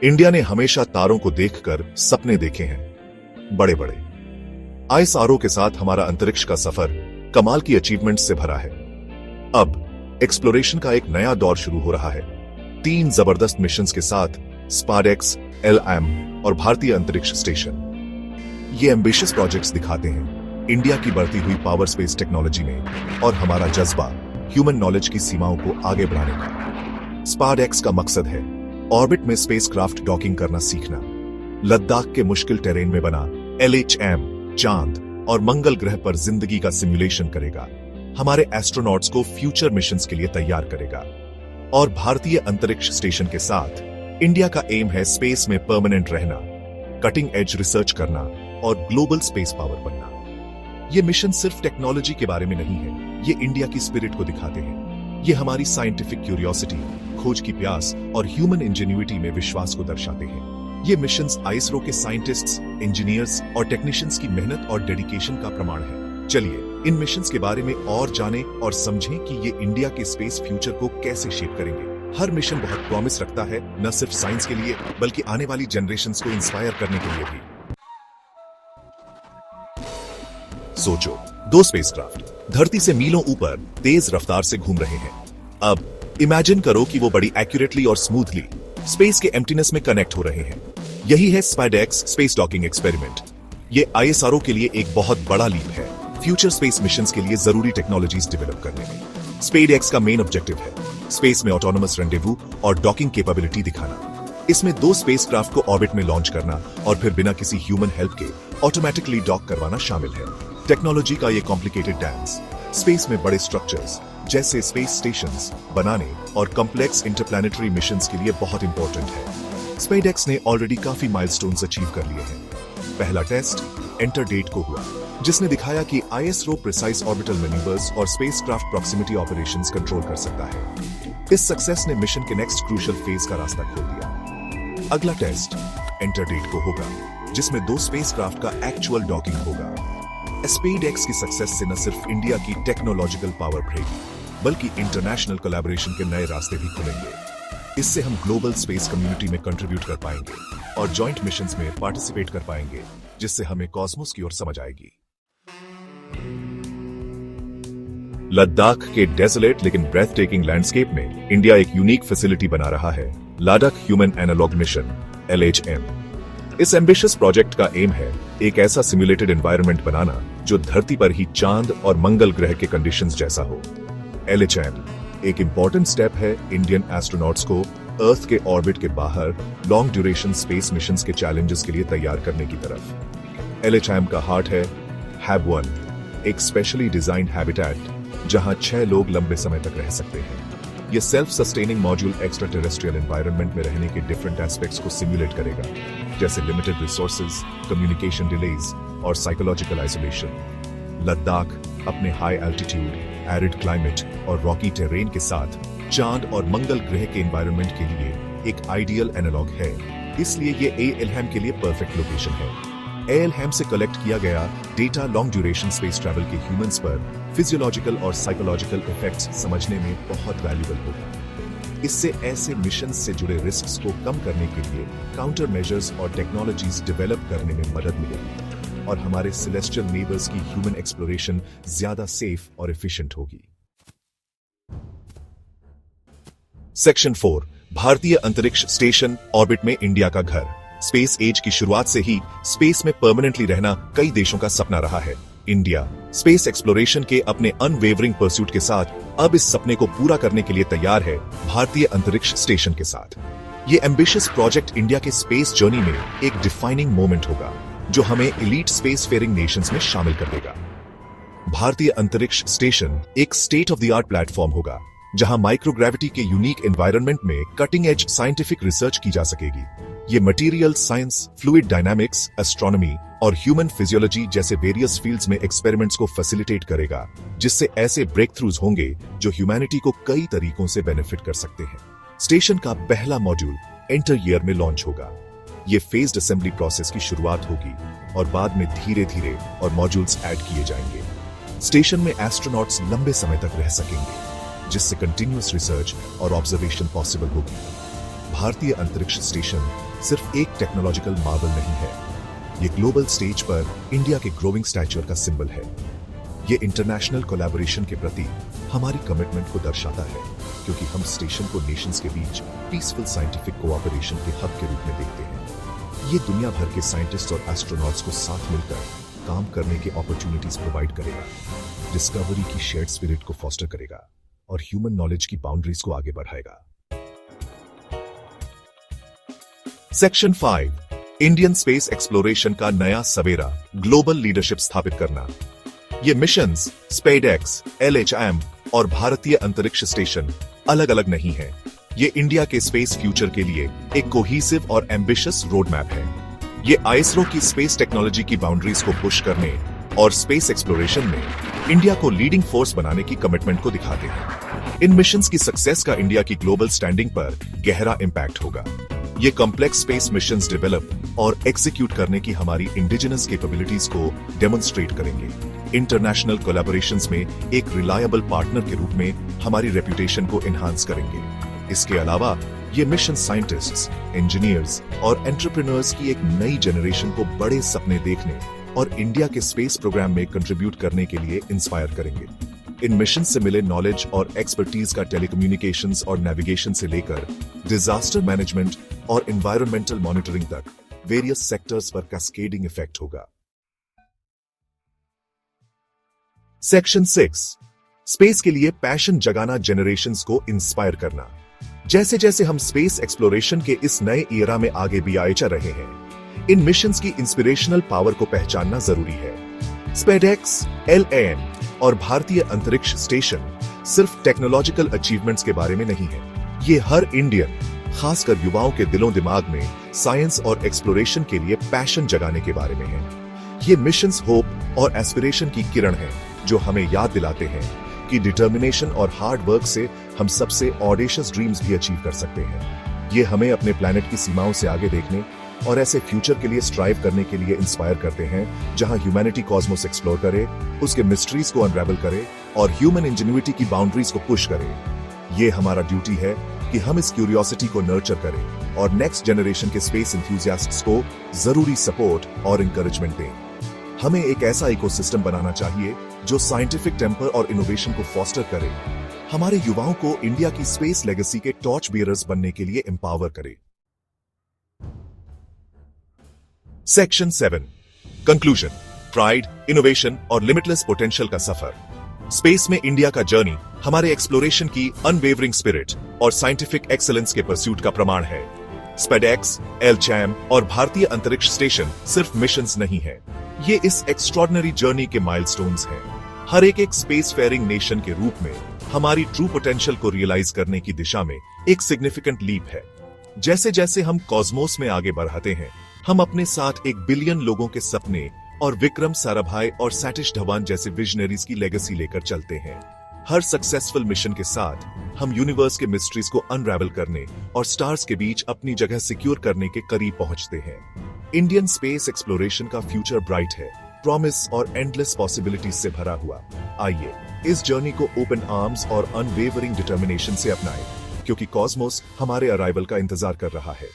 India ने हमेशा तारों को देखकर सपने देखे हैं, बड़े बड़े। आईएसआरओ के साथ हमारा अंतरिक्ष का सफर कमाल की अचीवमेंट से भरा है। अब एक्सप्लोरेशन का एक नया दौर शुरू हो रहा है। 3 जबरदस्त मिशंस के साथ स्पाडेक्स, LM और भारतीय अंतरिक्ष स्टेशन। ये एम्बिशियस प्रोजेक्ट्स दिखाते हैं इंडिया की बढ़ती हुई पावर स्पेस टेक्नोलॉजी में और हमारा जज्बा ह्यूमन नॉलेज की सीमाओं को आगे बढ़ाने का। स्पाडेक्स का मकसद है ऑर्बिट में स्पेसक्राफ्ट डॉकिंग करना सीखना। लद्दाख के मुश्किल टेरेन में बना LHM चांद और मंगल ग्रह पर जिंदगी का सिमुलेशन करेगा, हमारे एस्ट्रोनॉट्स को फ्यूचर मिशंस के लिए तैयार करेगा। और भारतीय अंतरिक्ष स्टेशन के साथ इंडिया का एम है स्पेस में परमानेंट रहना, कटिंग एज रिसर्च करना और ग्लोबल स्पेस पावर बनना। ये मिशन सिर्फ टेक्नोलॉजी के बारे में नहीं है, ये इंडिया की स्पिरिट को दिखाते हैं। ये हमारी साइंटिफिक क्यूरियोसिटी, खोज की प्यास और ह्यूमन इंजेन्युइटी में विश्वास को दर्शाते हैं। ये मिशंस आईएसआरओ के साइंटिस्ट्स, इंजीनियर्स और टेक्नीशियंस की मेहनत और डेडिकेशन का प्रमाण है। चलिए इन मिशंस के बारे में और जानें और समझें कि ये इंडिया के स्पेस फ्यूचर को कैसे शेप करेंगे। हर मिशन बहुत प्रॉमिस रखता है, न सिर्फ साइंस के लिए बल्कि आने वाली जनरेशंस को इंस्पायर करने के लिए भी। सोचो, 2 स्पेसक्राफ्ट धरती से मीलों ऊपर तेज रफ्तार से घूम रहे हैं। अब इमेजिन करो कि वो बड़ी एक्यूरेटली और स्मूथली स्पेस के एम्प्टीनेस में कनेक्ट हो रहे हैं। यही है स्पाडेक्स स्पेस डॉकिंग एक्सपेरिमेंट। ये आईएसआरओ के लिए एक बहुत बड़ा लीप है, फ्यूचर स्पेस मिशंस के लिए जरूरी टेक्नोलॉजीज डेवलप करने में। स्पेडेक्स का मेन ऑब्जेक्टिव है स्पेस में ऑटोनोमस रेंडेवू और डॉकिंग कैपेबिलिटी दिखाना। इसमें 2 स्पेसक्राफ्ट को ऑर्बिट में लॉन्च करना और फिर बिना किसी ह्यूमन हेल्प के ऑटोमेटिकली डॉक करवाना शामिल है। टेक्नोलॉजी का ये कॉम्प्लिकेटेड डांस स्पेस में बड़े स्ट्रक्चर्स जैसे स्पेस स्टेशंस बनाने और कॉम्प्लेक्स इंटरप्लैनेटरी मिशंस के लिए बहुत इंपॉर्टेंट है। स्पेडेक्स ने ऑलरेडी काफी माइलस्टोन्स अचीव कर लिए हैं। पहला टेस्ट एंटर डेट को हुआ, जिसने दिखाया कि आईएसआरओ प्रिसाइज ऑर्बिटल मैन्यूवर्स और स्पेसक्राफ्ट प्रॉक्सिमिटी ऑपरेशंस कंट्रोल कर सकता है। इस सक्सेस ने मिशन के नेक्स्ट क्रूशियल फेज का रास्ता खोल दिया। अगला टेस्ट एंटर डेट को होगा, जिसमें 2 स्पेसक्राफ्ट का एक्चुअल डॉकिंग होगा। स्पेडेक्स की सक्सेस से न सिर्फ इंडिया की टेक्नोलॉजिकल पावर बढ़ेगी, बल्कि इंटरनेशनल कोलैबोरेशन के नए रास्ते भी खुलेंगे। इससे हम ग्लोबल स्पेस कम्युनिटी में कंट्रीब्यूट कर पाएंगे और जॉइंट मिशंस में पार्टिसिपेट कर पाएंगे, जिससे हमें कॉस्मोस की ओर समझ आएगी। लद्दाख के डेसोलेट लेकिन ब्रेथ टेकिंग लैंडस्केप में इंडिया एक यूनिक फैसिलिटी बना रहा है, Ladakh human analog mission LHM। इस एम्बिशियस प्रोजेक्ट का एम है एक ऐसा सिमुलेटेड एनवायरनमेंट बनाना जो धरती पर ही चांद और मंगल ग्रह के कंडीशंस जैसा हो। LHM एक इंपॉर्टेंट स्टेप है इंडियन एस्ट्रोनॉट्स को अर्थ के ऑर्बिट के बाहर लॉन्ग ड्यूरेशन स्पेस मिशंस के चैलेंजेस के लिए तैयार करने की तरफ। LHM का हार्ट है HAB-1, एक स्पेशली डिजाइंड हैबिटेट जहां 6 लोग लंबे समय तक रह सकते हैं। यह self sustaining module extra terrestrial environment में रहने के डिफरेंट एस्पेक्ट्स को सिमुलेट करेगा, जैसे लिमिटेड रिसोर्सेज, कम्युनिकेशन डिलेज और साइकोलॉजिकल आइसोलेशन। लद्दाख अपने हाई एल्टीट्यूड, एरिड क्लाइमेट और रॉकी टेरेन के साथ चांद और मंगल ग्रह के एनवायरनमेंट के लिए एक आइडियल एनालॉग है, इसलिए ये ALHM के लिए परफेक्ट लोकेशन है। ALHM से कलेक्ट किया गया data long duration space travel के ह्यूमंस पर फिजियोलॉजिकल और साइकोलॉजिकल इफेक्ट्स समझने में बहुत वैल्यूबल होगा। इससे ऐसे मिशन से जुड़े रिस्क्स को कम करने के लिए काउंटर मेजर्स और टेक्नोलॉजीज डेवलप करने में मदद मिलेगी और हमारे सेलेस्टियल नेबर्स की ह्यूमन एक्सप्लोरेशन ज्यादा सेफ और एफिशिएंट होगी। सेक्शन 4 भारतीय अंतरिक्ष स्टेशन ऑर्बिट में इंडिया का घर। स्पेस एज की शुरुआत से ही स्पेस में परमानेंटली रहना कई देशों का सपना रहा है। इंडिया स्पेस एक्सप्लोरेशन के अपने अनवेवरिंग परस्यूट के साथ अब इस सपने को पूरा करने के लिए तैयार है भारतीय अंतरिक्ष स्टेशन के साथ। ये एम्बिशियस प्रोजेक्ट इंडिया के स्पेस जर्नी में एक डिफाइनिंग मोमेंट होगा, जो हमें एलीट स्पेस फेयरिंग नेशंस में शामिल कर देगा। भारतीय अंतरिक्ष स्टेशन एक state of the art platform होगा, जहां माइक्रोग्रेविटी के यूनिक एनवायरनमेंट में कटिंग एज साइंटिफिक रिसर्च की जा सकेगी। ये material science, fluid dynamics, astronomy और ह्यूमन फिजियोलॉजी जैसे वेरियस फील्ड्स में एक्सपेरिमेंट्स को फैसिलिटेट करेगा, जिससे ऐसे ब्रेक थ्रूज होंगे जो ह्यूमैनिटी को कई तरीकों से बेनिफिट कर सकते हैं। स्टेशन का पहला मॉड्यूल एंटर ईयर में लॉन्च होगा। ये फेज्ड असेंबली प्रोसेस की शुरुआत होगी और बाद में धीरे धीरे और मॉड्यूल्स ऐड किए जाएंगे। स्टेशन में एस्ट्रोनॉट्स लंबे समय तक रह सकेंगे, जिससे कंटिन्यूअस रिसर्च और ऑब्जर्वेशन पॉसिबल होगी। भारतीय अंतरिक्ष स्टेशन सिर्फ एक टेक्नोलॉजिकल मार्वल नहीं है, ये ग्लोबल स्टेज पर इंडिया के ग्रोइंग स्टैचर का सिंबल है। ये इंटरनेशनल कोलैबोरेशन के प्रति हमारी कमिटमेंट को दर्शाता है, क्योंकि हम स्टेशन को नेशंस के बीच पीसफुल साइंटिफिक कोऑपरेशन के हब के रूप में देखते हैं। ये दुनिया भर के साइंटिस्ट और एस्ट्रोनॉट्स को साथ मिलकर काम करने के अपॉर्चुनिटीज प्रोवाइड करेगा, डिस्कवरी की शेयर्ड स्पिरिट को फॉस्टर करेगा और ह्यूमन नॉलेज की बाउंड्रीज को आगे बढ़ाएगा। सेक्शन 5, इंडियन स्पेस एक्सप्लोरेशन का नया सवेरा, ग्लोबल लीडरशिप स्थापित करना। ये मिशंस स्पेसएक्स, LHM और भारतीय अंतरिक्ष स्टेशन अलग अलग नहीं है। ये इंडिया के स्पेस फ्यूचर के लिए एक कोहेसिव और एम्बिशियस रोड मैप है। ये आईएसआरओ की स्पेस टेक्नोलॉजी की बाउंड्रीज को पुश करने और स्पेस एक्सप्लोरेशन में इंडिया को लीडिंग फोर्स बनाने की कमिटमेंट को दिखाते हैं। इन मिशंस की सक्सेस का इंडिया की ग्लोबल स्टैंडिंग पर गहरा इंपैक्ट होगा। ये कॉम्प्लेक्स स्पेस मिशंस डेवलप और एग्जीक्यूट करने की हमारी इंडिजिनस कैपेबिलिटीज को डेमोन्स्ट्रेट करेंगे। इंटरनेशनल कोलैबोरेशंस में एक रिलायबल पार्टनर के रूप में हमारी रेपुटेशन को एनहांस करेंगे। इसके अलावा ये मिशन साइंटिस्ट्स, इंजीनियर्स और एंटरप्रेन्योर्स की एक नई जनरेशन को बड़े सपने देखने और इंडिया के स्पेस प्रोग्राम में कंट्रीब्यूट करने के लिए इंस्पायर करेंगे। इन मिशन से मिले नॉलेज और एक्सपर्टीज का टेलीकम्युनिकेशंस और नेविगेशन से लेकर डिजास्टर मैनेजमेंट और एनवायरमेंटल मॉनिटरिंग तक वेरियस सेक्टर्स पर कैस्केडिंग इफेक्ट होगा। सेक्शन 6, स्पेस के लिए पैशन जगाना, जनरेशंस को इंस्पायर करना। जैसे जैसे हम स्पेस एक्सप्लोरेशन के इस नए ईरा में आगे भी आए चल रहे हैं, इन मिशंस की इंस्पिरेशनल पावर को पहचानना जरूरी है। स्पेसएक्स, LAN और भारतीय अंतरिक्ष स्टेशन सिर्फ टेक्नोलॉजिकल अचीवमेंट्स के बारे में नहीं है, ये हर इंडियन, खासकर युवाओं के दिलों दिमाग में साइंस और एक्सप्लोरेशन के लिए पैशन जगाने के बारे में है। ये मिशंस होप और एस्पिरेशन की किरण है, जो हमें याद दिलाते हैं कि डिटर्मिनेशन और हार्ड वर्क से हम सबसे ऑडेशियस ड्रीम्स भी अचीव कर सकते हैं। ये हमें अपने प्लैनेट की सीमाओं से आगे देखने और ऐसे फ्यूचर के लिए स्ट्राइव करने के लिए इंस्पायर करते हैं, जहां ह्यूमैनिटी कॉस्मोस एक्सप्लोर करे, उसके मिस्ट्रीज को अनरेवल करे और ह्यूमन इंजेन्युइटी की बाउंड्रीज को पुश करे। ये हमारा ड्यूटी है कि हम इस क्यूरियोसिटी को नर्चर करें और नेक्स्ट जनरेशन के स्पेस एंथुसियास्ट्स को जरूरी सपोर्ट और इंकरेजमेंट दें। हमें एक ऐसा इकोसिस्टम बनाना चाहिए जो साइंटिफिक टेम्पर और इनोवेशन को फॉस्टर करे, हमारे युवाओं को इंडिया की स्पेस लेगेसी के टॉर्च बियरर्स बनने के लिए एम्पावर करे। सेक्शन 7, कंक्लूजन, प्राइड, इनोवेशन और लिमिटलेस पोटेंशियल का सफर। स्पेस में इंडिया का जर्नी हमारे एक्सप्लोरेशन की अनवेवरिंग स्पिरिट और साइंटिफिक एक्सीलेंस के परस्यूट का प्रमाण है। स्पेसएक्स, LHM और भारतीय अंतरिक्ष स्टेशन सिर्फ मिशंस नहीं है, ये इस एक्स्ट्रॉर्डिनरी जर्नी के माइलस्टोन्स हैं। हर एक स्पेस फेयरिंग नेशन के रूप में हमारी ट्रू पोटेंशियल को रियलाइज करने की दिशा में एक सिग्निफिकेंट लीप है। जैसे जैसे हम कॉस्मोस में आगे बढ़ाते हैं, हम अपने साथ 1 बिलियन लोगों के सपने और विक्रम साराभाई और सतीश धवन जैसे विजनरीज की लेगेसी लेकर चलते हैं। हर सक्सेसफुल मिशन के साथ हम यूनिवर्स के मिस्ट्रीज को अनरैवल करने और स्टार्स के बीच अपनी जगह सिक्योर करने के करीब पहुंचते हैं। इंडियन स्पेस एक्सप्लोरेशन का फ्यूचर ब्राइट है, प्रॉमिस और एंडलेस पॉसिबिलिटीज से भरा हुआ। आइए इस जर्नी को ओपन आर्म्स और अनवेवरिंग डिटर्मिनेशन से अपनाएं, क्योंकि कॉस्मोस हमारे अराइवल का इंतजार कर रहा है।